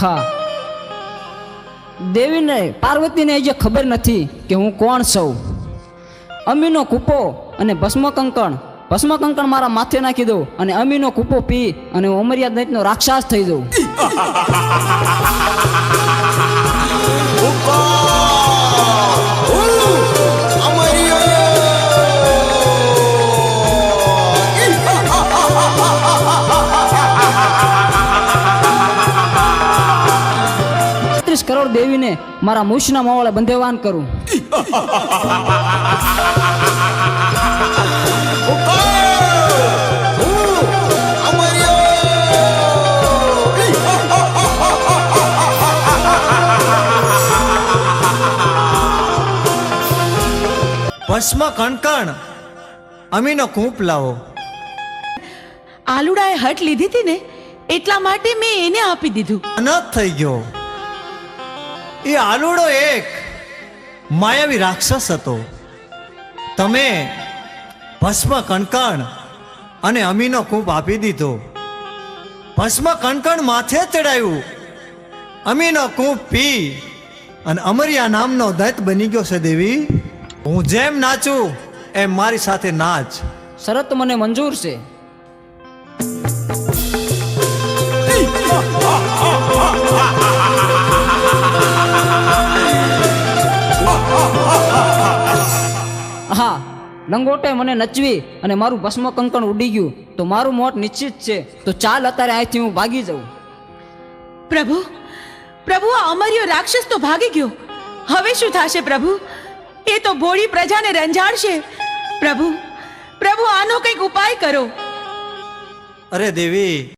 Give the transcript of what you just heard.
હા, દેવીને પાર્વતીને જે ખબર નથી કે હું કોણ છું. અમીનો કૂપો અને ભસ્મકંકણ મારા માથે નાખી દઉં અને અમીનો કૂપો પી અને હું અમર્યાદ દૈત્યનો રાક્ષસ થઈ જાઉં. કરોડ દેવીને મારા મૂછના માવળે બંધેવાન કરું. ભસ્મ કણકણ અમીનો કૂપ લાવો. આલુડાએ હટ લીધી હતી ને એટલા માટે મેં એને આપી દીધું. અનાથ થઈ ગયો. એ આલુડો એક માયાવી રાક્ષસ હતો. તમે ભસ્મ કણકણ અને અમીનો કૂપ આપી દીધો. ભસ્મ કણકણ માથે ચડાયું, અમીનો કૂપ પી અને અમરિયા નામનો દૈત બની ગયો છે. દેવી, હું જેમ નાચું એમ મારી સાથે નાચ. શરત મને મંજૂર છે. હા, લંગોટે મને નચવી અને મારું ભસ્મ કંકણ ઉડી ગયું તો મારું મોત નિશ્ચિત છે. તો ચાલ અત્યારે અહીંથી હું ભાગી જાઉં. પ્રભુ, પ્રભુ, આ અમર્યો રાક્ષસ તો ભાગી ગયો. હવે શું થશે પ્રભુ? એ તો ભોળી પ્રજાને રંજાડશે. પ્રભુ, પ્રભુ, આનો કંઈક ઉપાય કરો. અરે દેવી,